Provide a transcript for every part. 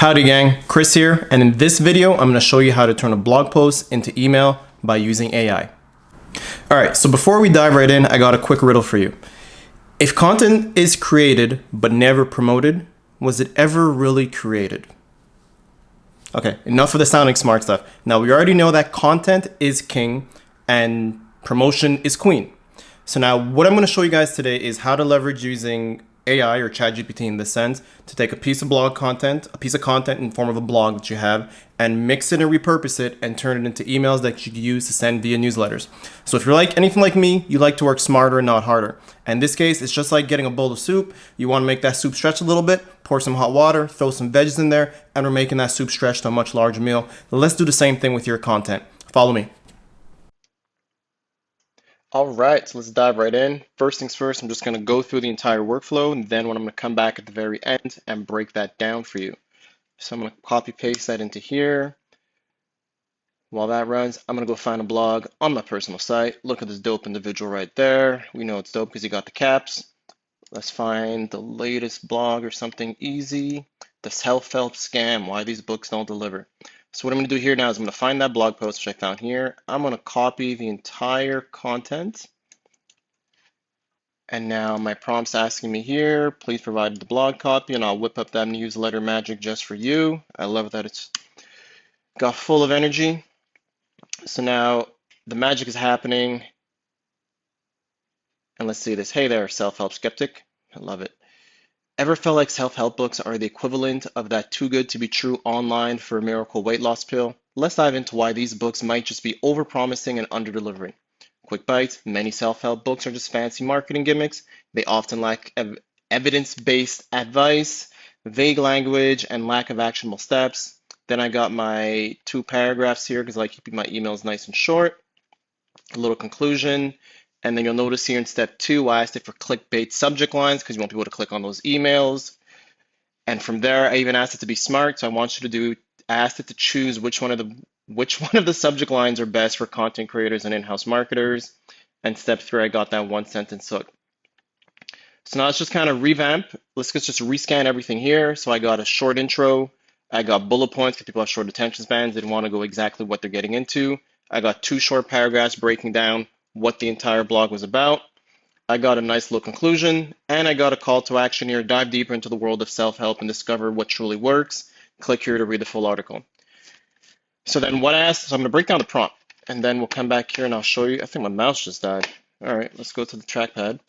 Howdy gang, Chris here, and in this video I'm going to show you how to turn a blog post into email by using AI. Alright, so before we dive right in, I got a quick riddle for you. If content is created but never promoted, was it ever really created? Okay, enough of the sounding smart stuff. Now we already know that content is king and promotion is queen. So now what I'm going to show you guys today is how to leverage using AI or ChatGPT in this sense to take a piece of content in form of a blog that you have and mix it and repurpose it and turn it into emails that you can use to send via newsletters. So if you're like anything like me, you like to work smarter and not harder. In this case, it's just like getting a bowl of soup. You want to make that soup stretch a little bit, pour some hot water, throw some veggies in there, and we're making that soup stretch to a much larger meal. Let's do the same thing with your content. Follow me. All right, so let's dive right in. First things first, I'm just going to go through the entire workflow, and then I'm going to come back at the very end and break that down for you. So I'm going to copy paste that into here. While that runs, I'm going to go find a blog on my personal site. Look at this dope individual right there. We know it's dope because he got the caps. Let's find the latest blog or something easy. The self-help scam, why these books don't deliver. So what I'm going to do here now is I'm going to find that blog post which I found here. I'm going to copy the entire content. And now my prompt's asking me here, please provide the blog copy, and I'll whip up that newsletter magic just for you. I love that it's got full of energy. So now the magic is happening. And let's see this. Hey there, self-help skeptic. I love it. Ever felt like self-help books are the equivalent of that too good to be true online for a miracle weight loss pill? Let's dive into why these books might just be over-promising and under-delivering. Quick bites, many self-help books are just fancy marketing gimmicks. They often lack evidence-based advice, vague language, and lack of actionable steps. Then I got my 2 paragraphs here because I like keeping my emails nice and short. A little conclusion. And then you'll notice here in step 2, I asked it for clickbait subject lines because you want people to click on those emails. And from there, I even asked it to be smart. So I asked it to choose which one of the subject lines are best for content creators and in-house marketers. And step 3, I got that 1-sentence hook. So now let's just kind of revamp. Let's just rescan everything here. So I got a short intro. I got bullet points because people have short attention spans. They didn't want to go exactly what they're getting into. I got 2 short paragraphs breaking down what the entire blog was about. I got a nice little conclusion, and I got a call to action here. Dive deeper into the world of self-help and discover what truly works. Click here to read the full article. So then what I asked, so I'm going to break down the prompt, and then we'll come back here and I'll show you. I think my mouse just died. All right, let's go to the trackpad.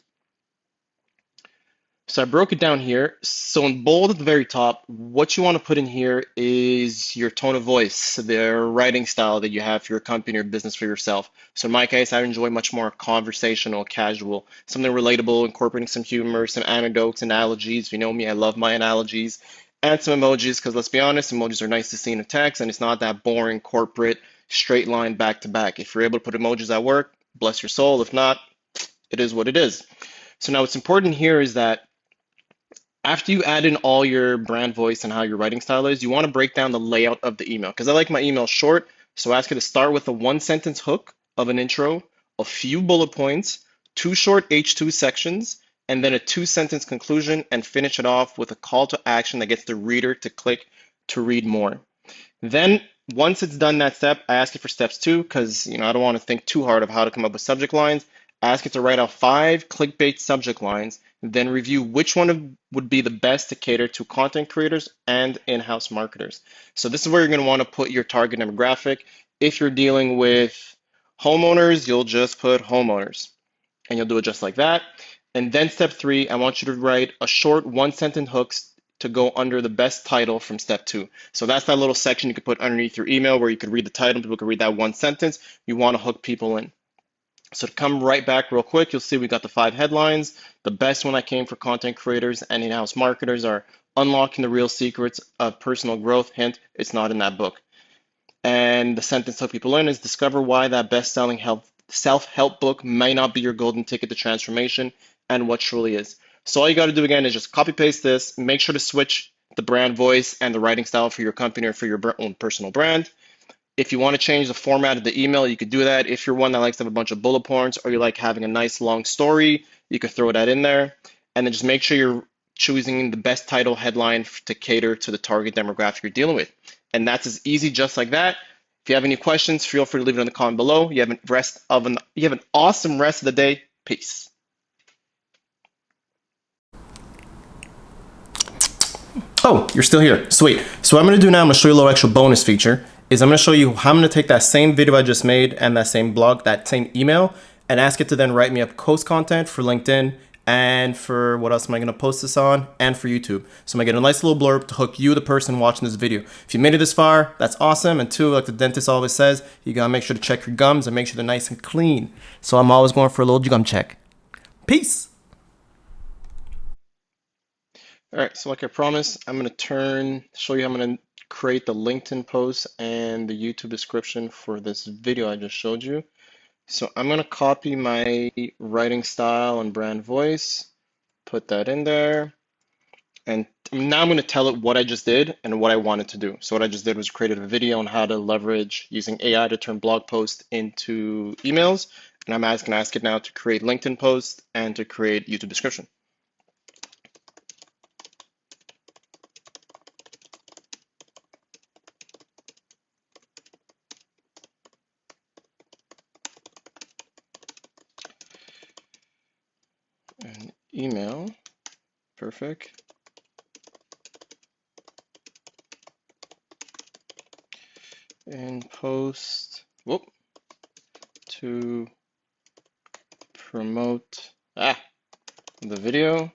So I broke it down here. So in bold at the very top, what you want to put in here is your tone of voice, the writing style that you have for your company or business for yourself. So in my case, I enjoy much more conversational, casual, something relatable, incorporating some humor, some anecdotes, analogies. If you know me, I love my analogies. And some emojis, because let's be honest, emojis are nice to see in a text, and it's not that boring corporate straight line back to back. If you're able to put emojis at work, bless your soul. If not, it is what it is. So now what's important here is that after you add in all your brand voice and how your writing style is, you want to break down the layout of the email because I like my email short. So I ask you to start with a 1-sentence hook of an intro, a few bullet points, 2 short H2 sections, and then a 2-sentence conclusion, and finish it off with a call to action that gets the reader to click to read more. Then once it's done that step, I ask you for steps 2 because I don't want to think too hard of how to come up with subject lines. I ask it to write out 5 clickbait subject lines, then review which one would be the best to cater to content creators and in-house marketers. So this is where you're going to want to put your target demographic. If you're dealing with homeowners, you'll just put homeowners, and you'll do it just like that. And then step 3, I want you to write a short 1-sentence hooks to go under the best title from step 2. So that's that little section you could put underneath your email where you could read the title, people could read that 1 sentence. You want to hook people in. So to come right back real quick, you'll see we got the 5 headlines. The best one that came for content creators and in-house marketers are unlocking the real secrets of personal growth. Hint, it's not in that book. And the sentence hook people in is discover why that best-selling self-help book may not be your golden ticket to transformation and what truly is. So all you got to do again is just copy paste this. Make sure to switch the brand voice and the writing style for your company or for your own personal brand. If you want to change the format of the email, you could do that. If you're one that likes to have a bunch of bullet points or you like having a nice long story, you could throw that in there. And then just make sure you're choosing the best title headline to cater to the target demographic you're dealing with. And that's as easy just like that. If you have any questions, feel free to leave it in the comment below. You have an awesome rest of the day. Peace. Oh, you're still here. Sweet. So what I'm going to do now, I'm going to show you a little extra bonus feature, is I'm going to show you how I'm going to take that same video I just made and that same blog, that same email, and ask it to then write me up post content for LinkedIn and for what else am I going to post this on, and for YouTube. So I'm going to get a nice little blurb to hook you, the person watching this video. If you made it this far, that's awesome. And two, like the dentist always says, you got to make sure to check your gums and make sure they're nice and clean. So I'm always going for a little gum check. Peace. All right, so like I promised, I'm going to show you how I'm going to create the LinkedIn post and the YouTube description for this video I just showed you. So I'm going to copy my writing style and brand voice, put that in there, and now I'm going to tell it what I just did and what I wanted to do. So what I just did was created a video on how to leverage using AI to turn blog posts into emails, and I'm going to ask it now to create LinkedIn posts and to create YouTube description. An email, perfect. And post, whoop, to promote the video,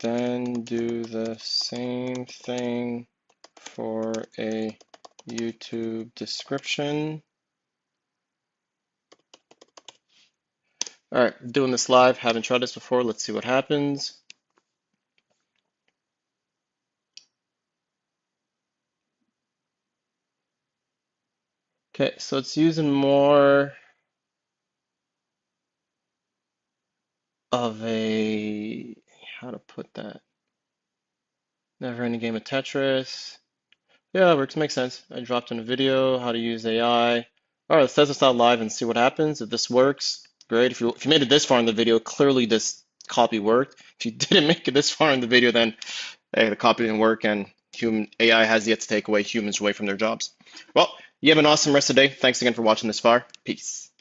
then do the same thing for a YouTube description. All right, doing this live, haven't tried this before. Let's see what happens. Okay, so it's using more of a, how to put that? Never ending game of Tetris. Yeah, it works, makes sense. I dropped in a video, how to use AI. All right, let's test this out live and see what happens. If this works, great. If you made it this far in the video, clearly this copy worked. If you didn't make it this far in the video, then hey, the copy didn't work and human AI has yet to take away humans away from their jobs. Well, you have an awesome rest of the day. Thanks again for watching this far. Peace.